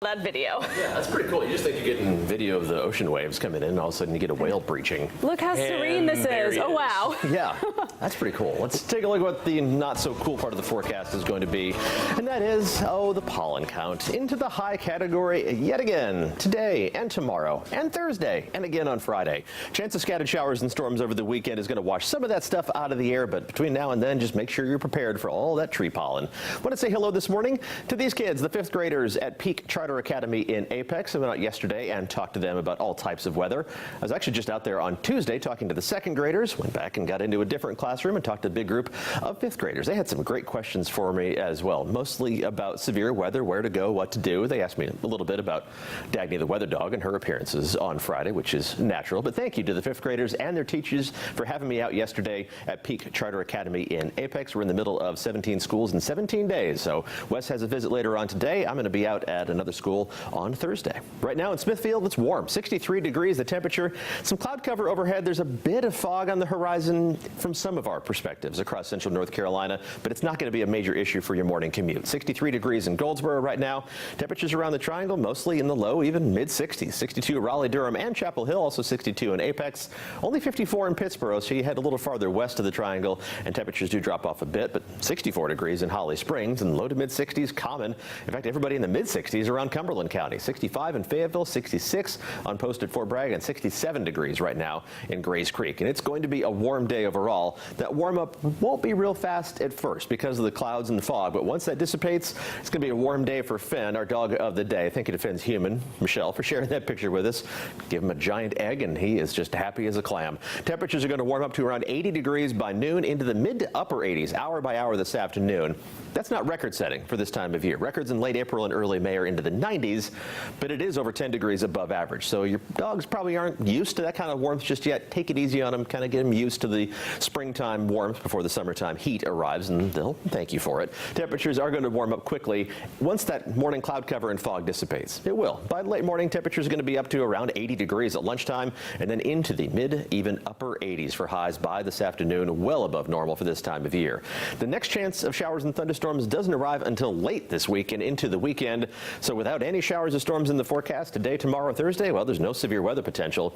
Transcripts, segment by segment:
that video. Yeah, that's pretty cool. You just think you're getting video of the ocean waves coming in, and all of a sudden you get a whale breaching. Look how serene this is. Oh, wow. Yeah, that's pretty cool. Let's take a look at what the not so cool part of the forecast is going to be. And that is, the pollen count into the high category yet again today and tomorrow and Thursday and again on Friday. Chance of scattered showers and storms over the weekend is going to wash some of that stuff out of the air, but between now and then, just make sure you're prepared for all that tree pollen. I want to say hello this morning to these kids, the 5th graders at Peak Charter Academy in Apex. I went out yesterday and talked to them about all types of weather. I was actually just out there on Tuesday talking to the 2nd graders, went back and got into a different classroom and talked to a big group of 5th graders. They had some great questions for me as well, mostly about severe weather, where to go, what to do. They asked me a little bit about Dagny the weather dog and her appearances on Friday, which is natural. But thank you to the 5th graders and their teachers for having me out yesterday at Peak Charter Academy in Apex. We're in the middle of 17 schools in 17 days. So Wes has a visit later on today. I'm going to be out at another school on Thursday. Right now in Smithfield, it's warm, 63 degrees the temperature. Some cloud cover overhead. There's a bit of fog on the horizon from some of our perspectives across central North Carolina, but it's not going to be a major issue for your morning commute. 63 degrees in Goldsboro right now. Temperatures around the triangle mostly in the low, even mid-60s. 62 Raleigh, Durham, and Chapel Hill, also 62 in Apex. Only 54 in Pittsburgh, so you head a little farther west of the triangle, and temperatures do drop off a bit, but 64 degrees in Holly Springs and low to mid-60s common. In fact, everybody in the mid-60s around Cumberland County. 65 in Fayetteville, 66 on post at Fort Bragg, and 67 degrees right now in Grays Creek. And it's going to be a warm day overall. That warm-up won't be real fast at first because of the clouds and the fog, but once that dissipates, it's going to be a warm day for Finn, our dog of the day. Thank you to Finn's human, Michelle, for sharing that picture with us. Give him a giant egg, and he is just happy as a clam. Temperatures are going to warm up to around 80 degrees by noon, into the mid to upper 80s, hour by hour this afternoon. That's not record-setting for this time of year. Records in late April and early May are into the 90s, but it is over 10 degrees above average. So your dogs probably aren't used to that kind of warmth just yet. Take it easy on them, kind of get them used to the springtime warmth before the summertime heat arrives, and they'll thank you for it. Temperatures are going to warm up quickly once that morning cloud cover and fog dissipates. It will. By late morning, temperatures are going to be up to around 80 degrees at lunchtime, and then into the mid, even upper 80s for highs by this afternoon, well above normal for this time of year. The next chance of showers and thunderstorms doesn't arrive until late this week and into the weekend. So without any showers or storms in the forecast today, tomorrow, Thursday, well, there's no severe weather potential.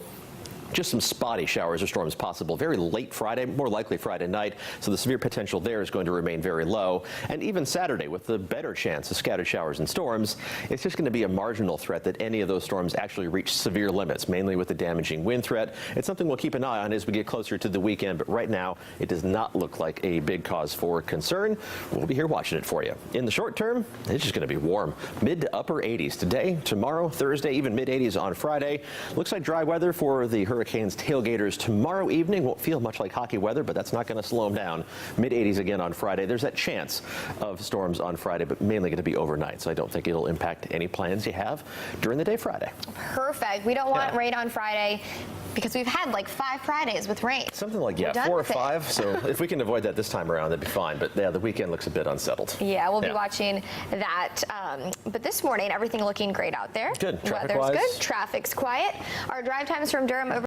Just some spotty showers or storms possible very late Friday, more likely Friday night. So the severe potential there is going to remain very low. And even Saturday, with the better chance of scattered showers and storms, it's just going to be a marginal threat that any of those storms actually reach severe limits, mainly with the damaging wind threat. It's something we'll keep an eye on as we get closer to the weekend. But right now, it does not look like a big cause for concern. We'll be here watching it for you. In the short term, it's just going to be warm. Mid to upper 80s today, tomorrow, Thursday, even mid 80s on Friday. Looks like dry weather for the Hurricanes tailgaters tomorrow evening. Won't feel much like hockey weather, but that's not going to slow them down. Mid 80s again on Friday. There's that chance of storms on Friday, but mainly going to be overnight, so I don't think it'll impact any plans you have during the day Friday. Perfect. We don't want rain on Friday because we've had like 5 Fridays with rain. Something like, 4 or 5. So if we can avoid that this time around, that'd be fine. But yeah, the weekend looks a bit unsettled. Yeah, we'll be watching that. But this morning, everything looking great out there. Good. Weather's good. Traffic's quiet. Our drive times from Durham over